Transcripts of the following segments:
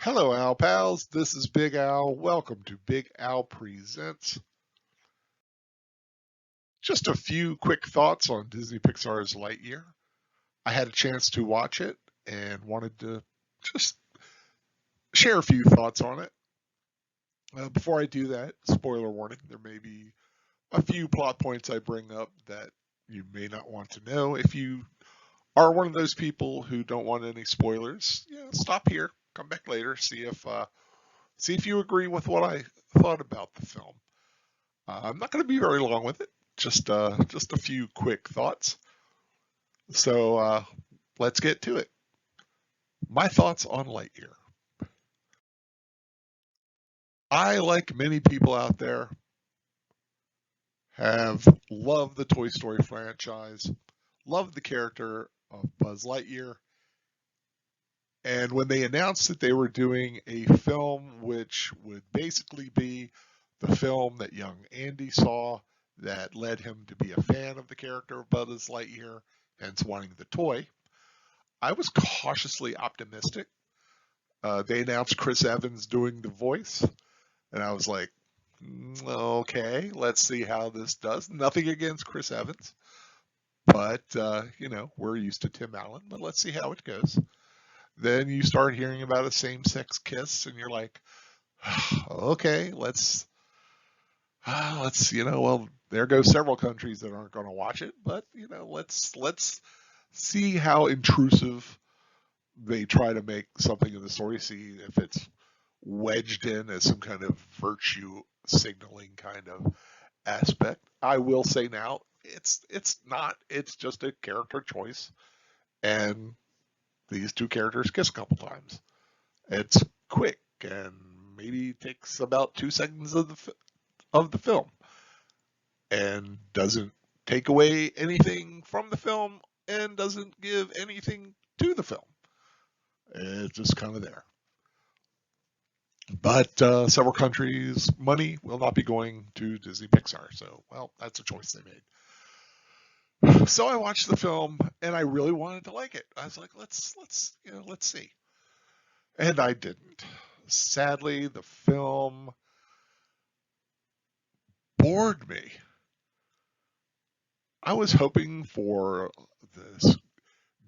Hello, Al pals. This is Big Al. Welcome to Big Al Presents. Just a few quick thoughts on Disney Pixar's Lightyear. I had a chance to watch it and wanted to just share a few thoughts on it. Before I do that, spoiler warning, there may be a few plot points I bring up that you may not want to know. If you are one of those people who don't want any spoilers, stop here, come back later, see if you agree with what I thought about the film. I'm not going to be very long with it. Just a few quick thoughts. So let's get to it. My thoughts on Lightyear. I, like many people out there, have loved the Toy Story franchise, loved the character of Buzz Lightyear, and when they announced that they were doing a film which would basically be the film that young Andy saw that led him to be a fan of the character of Buzz Lightyear, hence wanting the toy, I was cautiously optimistic. They announced Chris Evans doing the voice, and I was like, okay, let's see how this does. Nothing against Chris Evans, but we're used to Tim Allen, but let's see how it goes. Then you start hearing about a same-sex kiss, and you're like, okay, well, there go several countries that aren't going to watch it, but let's see how intrusive they try to make something in the story, see if it's wedged in as some kind of virtue signaling kind of aspect. I will say now, it's not. It's just a character choice, and these two characters kiss a couple times. It's quick and maybe takes about 2 seconds of the film, and doesn't take away anything from the film and doesn't give anything to the film. It's just kind of there. But several countries' money will not be going to Disney Pixar. So, well, that's a choice they made. So I watched the film and I really wanted to like it. I was like, let's see. And I didn't. Sadly, the film bored me. I was hoping for this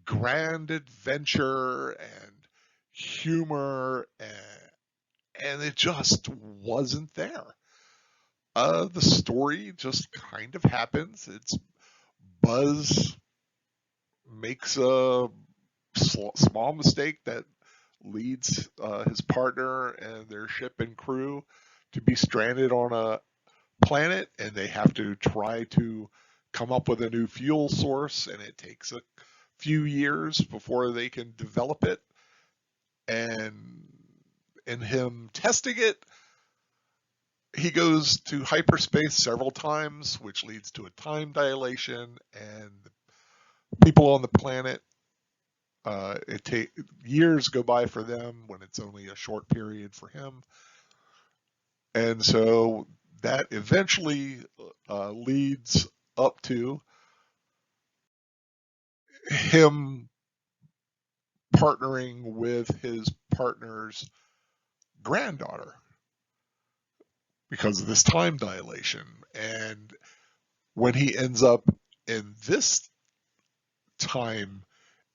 grand adventure and humor, and it just wasn't there. The story just kind of happens. It's Buzz makes a small mistake that leads his partner and their ship and crew to be stranded on a planet, and they have to try to come up with a new fuel source, and it takes a few years before they can develop it. And in him testing it, he goes to hyperspace several times, which leads to a time dilation, and people on the planet, years go by for them when it's only a short period for him. And so that eventually leads up to him partnering with his partner's granddaughter because of this time dilation. And when he ends up in this time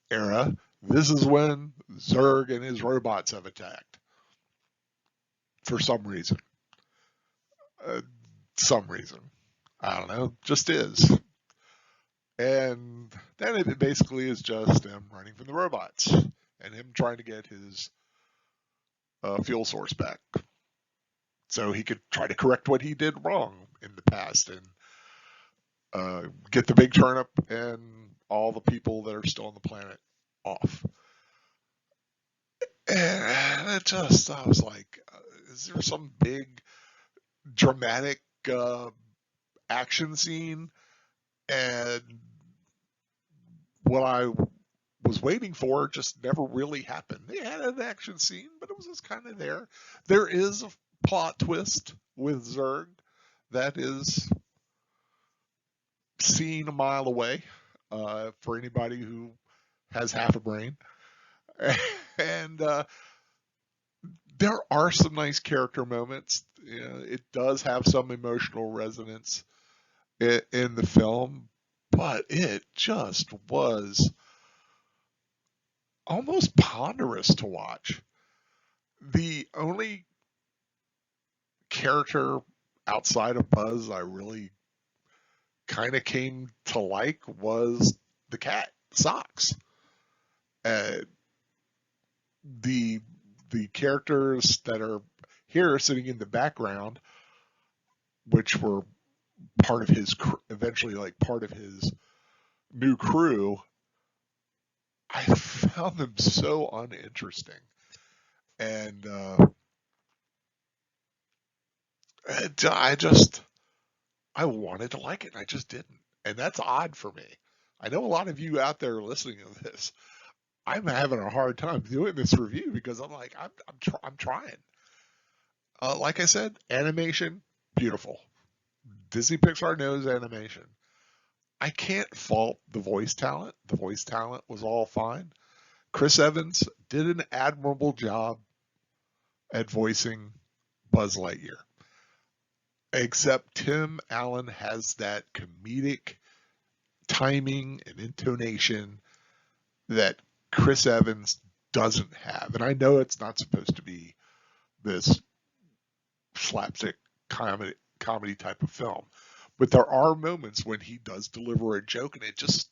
era, this is when Zurg and his robots have attacked for some reason. Uh, some reason. I don't know, just is. And then it basically is just him running from the robots and him trying to get his fuel source back so he could try to correct what he did wrong in the past and get the big turnip and all the people that are still on the planet off. And I was like, is there some big dramatic action scene? And what I was waiting for just never really happened. They had an action scene, but it was just kind of there. There is a plot twist with Zurg that is seen a mile away for anybody who has half a brain. And There are some nice character moments. You know, it does have some emotional resonance in the film, but it just was almost ponderous to watch. The only character outside of Buzz I really kind of came to like was the cat, Socks. Uh, the the characters that are here sitting in the background, which were part of his eventually like part of his new crew, I found them so uninteresting, and I just I wanted to like it, and I just didn't, and that's odd for me. I know a lot of you out there listening to this. I'm having a hard time doing this review because I'm like I'm trying. Like I said, animation beautiful. Disney Pixar knows animation. I can't fault the voice talent. The voice talent was all fine. Chris Evans did an admirable job at voicing Buzz Lightyear. Except Tim Allen has that comedic timing and intonation that Chris Evans doesn't have. And I know it's not supposed to be this slapstick comedy type of film, but there are moments when he does deliver a joke and it just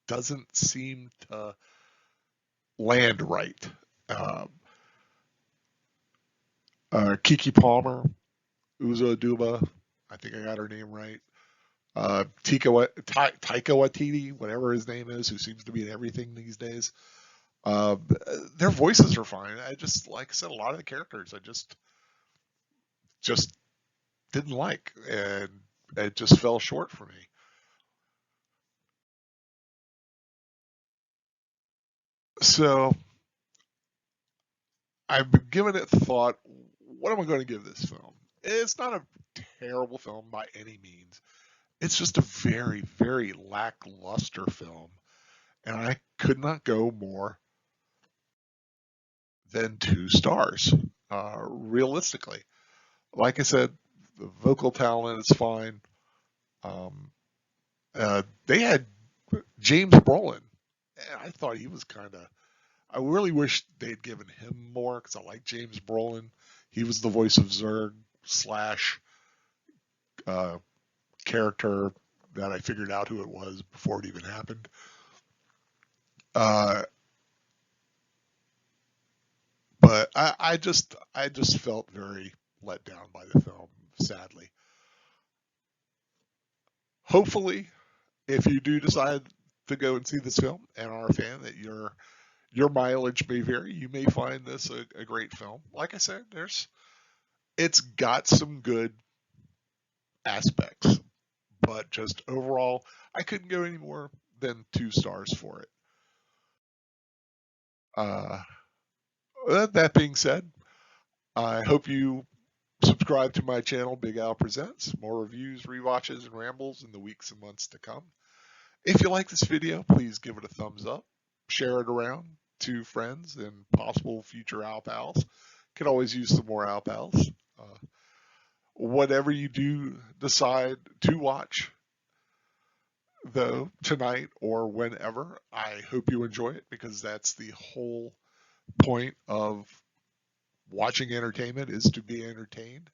doesn't seem to land right. Um, Kiki Palmer, Uzo Aduba, I think I got her name right. Taika Waititi, whatever his name is, who seems to be in everything these days. Uh, their voices are fine. I just, like I said, a lot of the characters I just didn't like, and it just fell short for me. So I've been giving it thought. What am I going to give this film? It's not a terrible film by any means. It's just a very, very lackluster film, and I could not go more than 2 stars. Realistically, like I said, the vocal talent is fine. Um, they had James Brolin, and I thought he was kind of. I really wish they'd given him more because I like James Brolin. He was the voice of Zurg slash uh, character that I figured out who it was before it even happened. Uh, but I just felt very let down by the film, sadly. Hopefully, if you do decide to go and see this film and are a fan, that your mileage may vary. You may find this a great film. Like I said, it's got some good aspects, but just overall, I couldn't go any more than 2 stars for it. Uh, that being said, I hope you subscribe to my channel, Big Al Presents. More reviews, rewatches, and rambles in the weeks and months to come. If you like this video, please give it a thumbs up, share it around to friends and possible future Al Pals. Could always use some more Al Pals. Whatever you do decide to watch, though, tonight or whenever, I hope you enjoy it because that's the whole point of watching entertainment is to be entertained.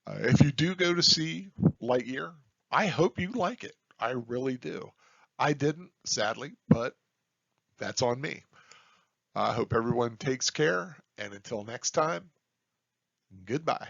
If you do go to see Lightyear, I hope you like it. I really do. I didn't, sadly, but that's on me. I hope everyone takes care, and until next time, goodbye.